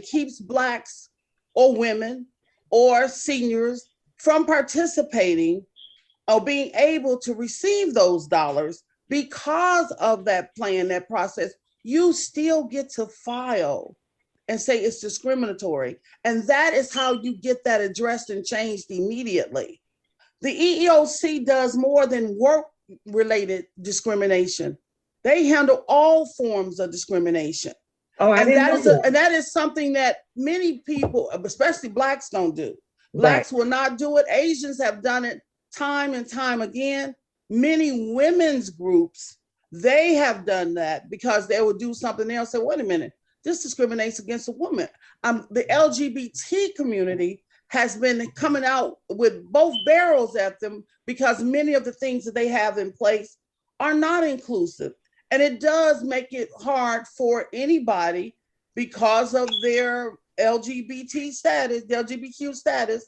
keeps Blacks or women or seniors from participating or being able to receive those dollars because of that plan, that process, you still get to file and say it's discriminatory. And that is how you get that addressed and changed immediately. The EEOC does more than work-related discrimination. They handle all forms of discrimination. Oh, and that is something that many people, especially Blacks, don't do. Blacks will not do it. Asians have done it time and time again. Many women's groups, they have done that because they will do something else. Say, wait a minute, this discriminates against a woman. The LGBT community has been coming out with both barrels at them because many of the things that they have in place are not inclusive. And it does make it hard for anybody because of their LGBT status, the LGBTQ status.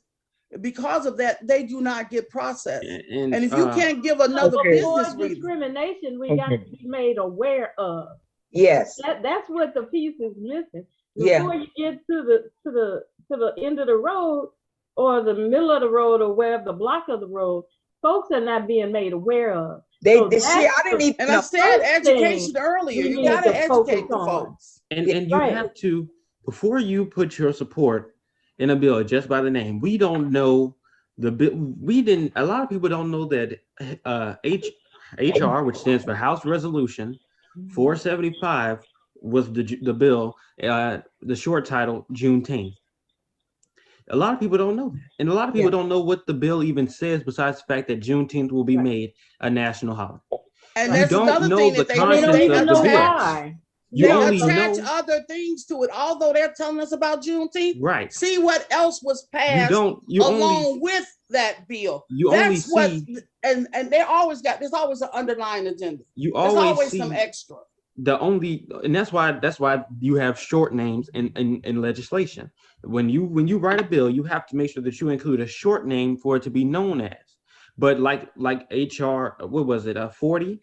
Because of that, they do not get processed. And if you can't give another business reason, discrimination, we got to be made aware of. Yes. That's what the piece is missing. Yeah. Before you get to the end of the road or the middle of the road or wherever the block of the road, folks are not being made aware of. I said education earlier. You got to educate the folks. And you have to, before you put your support in a bill just by the name, we don't know the bill. A lot of people don't know that HR, which stands for House Resolution 475, was the bill, the short title, Juneteenth. A lot of people don't know that. And a lot of people don't know what the bill even says, besides the fact that Juneteenth will be made a national holiday. And that's another thing that they don't even know why. They attach other things to it, although they're telling us about Juneteenth. Right. See what else was passed with that bill. And there's always an underlying agenda. There's always some extra. And that's why you have short names in legislation. When you write a bill, you have to make sure that you include a short name for it to be known as. But like HR, what was it? 40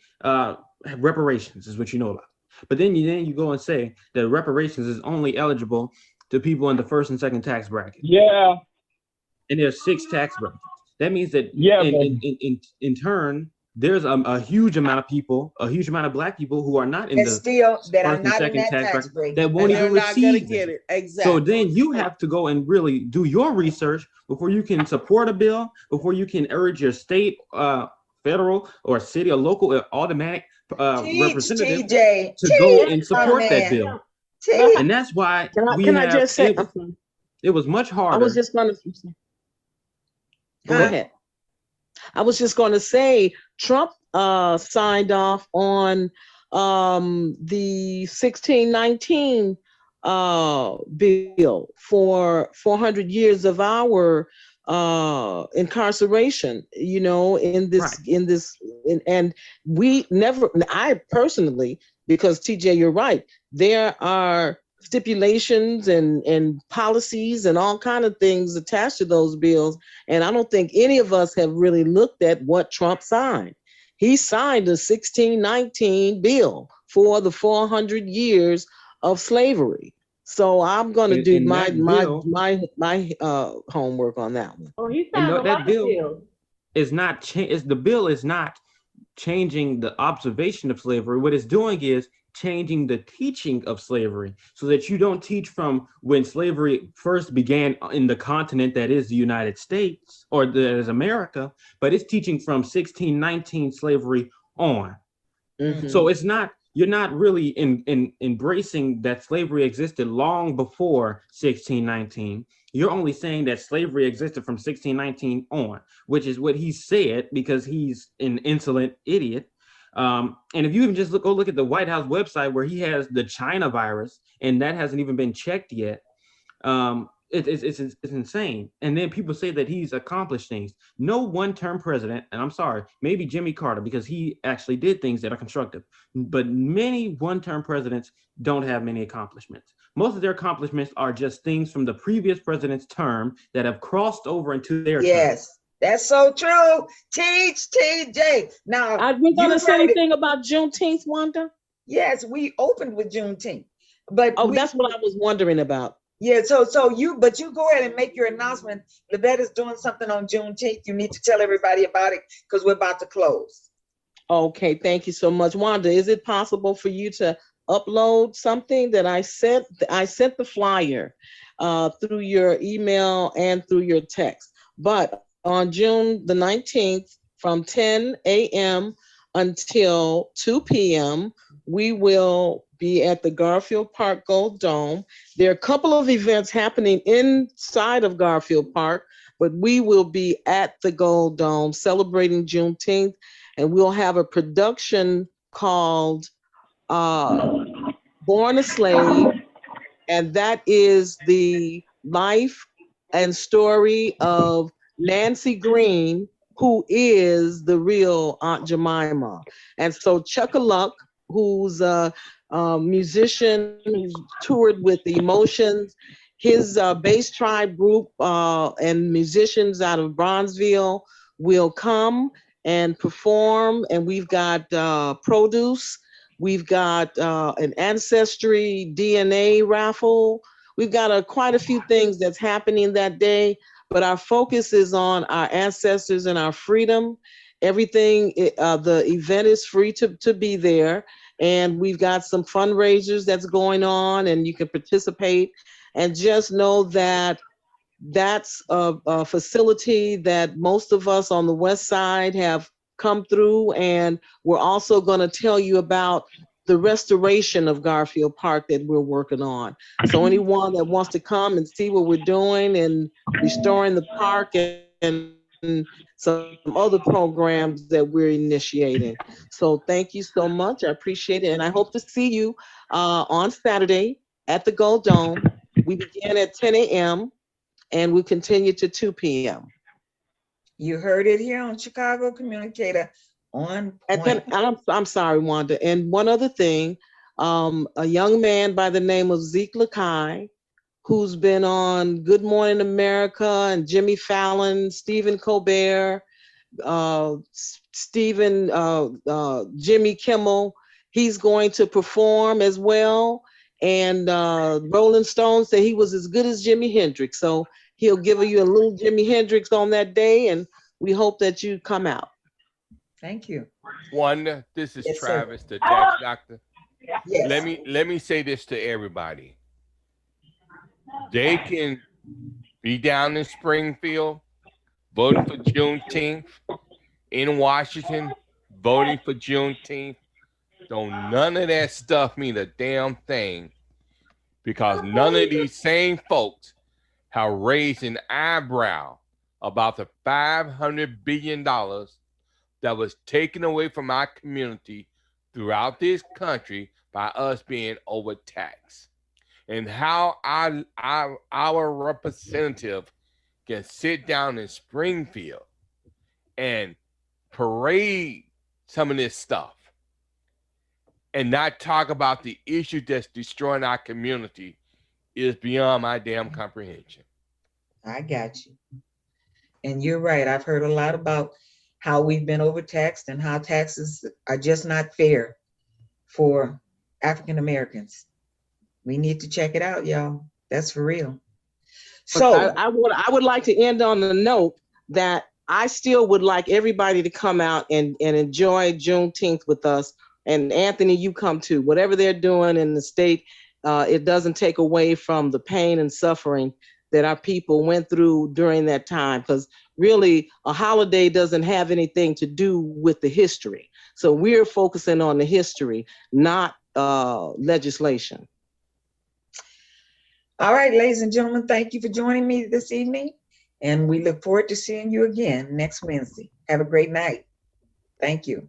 reparations is what you know about. But then you go and say that reparations is only eligible to people in the first and second tax bracket. Yeah. And there's 6 tax brackets. That means that in turn, there's a huge amount of people, a huge amount of Black people who are not in the first and second tax bracket that won't even receive it. Exactly. So then you have to go and really do your research before you can support a bill, before you can urge your state, federal, or city or local automatic representative to go and support that bill. And that's why it was much harder. I was just going to go ahead. I was just going to say Trump signed off on the 1619 bill for 400 years of our incarceration, and we never, I personally, because TJ, you're right, there are stipulations and policies and all kind of things attached to those bills. And I don't think any of us have really looked at what Trump signed. He signed a 1619 bill for the 400 years of slavery. So I'm going to do my homework on that one. Oh, he signed that bill. The bill is not changing the observation of slavery. What it's doing is changing the teaching of slavery so that you don't teach from when slavery first began in the continent that is the United States or that is America, but it's teaching from 1619 slavery on. So it's not, you're not really in embracing that slavery existed long before 1619. You're only saying that slavery existed from 1619 on, which is what he said because he's an insolent idiot. And if you even just go look at the White House website where he has the China virus, and that hasn't even been checked yet, it's insane. And then people say that he's accomplished things. No one-term president, and I'm sorry, maybe Jimmy Carter, because he actually did things that are constructive, but many one-term presidents don't have many accomplishments. Most of their accomplishments are just things from the previous president's term that have crossed over into their term. Yes, that's so true. Teach, TJ. Now, Are we going you to say heard it. anything about Juneteenth, Wanda? Yes, we opened with Juneteenth, but That's what I was wondering about. yeah. So you go ahead and make your announcement. Lavette is doing something on Juneteenth. You need to tell everybody about it because we're about to close. Okay, thank you so much. Wanda, is it possible for you to upload something that I sent? I sent the flyer through your email and through your text. But on June the 19th, from 10 a.m. until 2 p.m., we will be at the Garfield Park Gold Dome. There are a couple of events happening inside of Garfield Park, but we will be at the Gold Dome celebrating Juneteenth, and we'll have a production called Born a Slave, and that is the life and story of Nancy Green, who is the real Aunt Jemima. And so Chuck-a-Luck, who's a musician who's toured with the Emotions, his bass tribe group and musicians out of Bronzeville will come and perform. And we've got produce. We've got an ancestry DNA raffle. We've got quite a few things that's happening that day, but our focus is on our ancestors and our freedom. Everything, the event is free to be there. And we've got some fundraisers that's going on and you can participate. And just know that that's a facility that most of us on the West Side have come through. And we're also going to tell you about the restoration of Garfield Park that we're working on. So anyone that wants to come and see what we're doing and restoring the park and some other programs that we're initiating. So thank you so much. I appreciate it. And I hope to see you on Saturday at the Gold Dome. We begin at 10 a.m. and we continue to 2 p.m. You heard it here on Chicago Communicator on point. And I'm sorry, Wanda. And one other thing, a young man by the name of Zeke Lakai, who's been on Good Morning America and Jimmy Fallon, Stephen Colbert, Jimmy Kimmel. He's going to perform as well. And Rolling Stone said he was as good as Jimi Hendrix. So he'll give you a little Jimi Hendrix on that day. And we hope that you come out. Thank you. Wanda, this is Yes, Travis, the tax doctor. Yes. Let me say this to everybody. They can be down in Springfield voting for Juneteenth, in Washington voting for Juneteenth. Don't none of that stuff mean a damn thing, because none of these same folks have raised an eyebrow about the $500 billion that was taken away from our community throughout this country by us being overtaxed. And how our representative can sit down in Springfield and parade some of this stuff and not talk about the issue that's destroying our community is beyond my damn comprehension. I got you. And you're right. I've heard a lot about how we've been overtaxed and how taxes are just not fair for African Americans. We need to check it out, y'all. That's for real. So I would like to end on the note that I still would like everybody to come out and enjoy Juneteenth with us And Anthony, you come too. Whatever they're doing in the state, it doesn't take away from the pain and suffering that our people went through during that time, because really a holiday doesn't have anything to do with the history. So we're focusing on the history, not legislation. All right, ladies and gentlemen, thank you for joining me this evening. And we look forward to seeing you again next Wednesday. Have a great night. Thank you.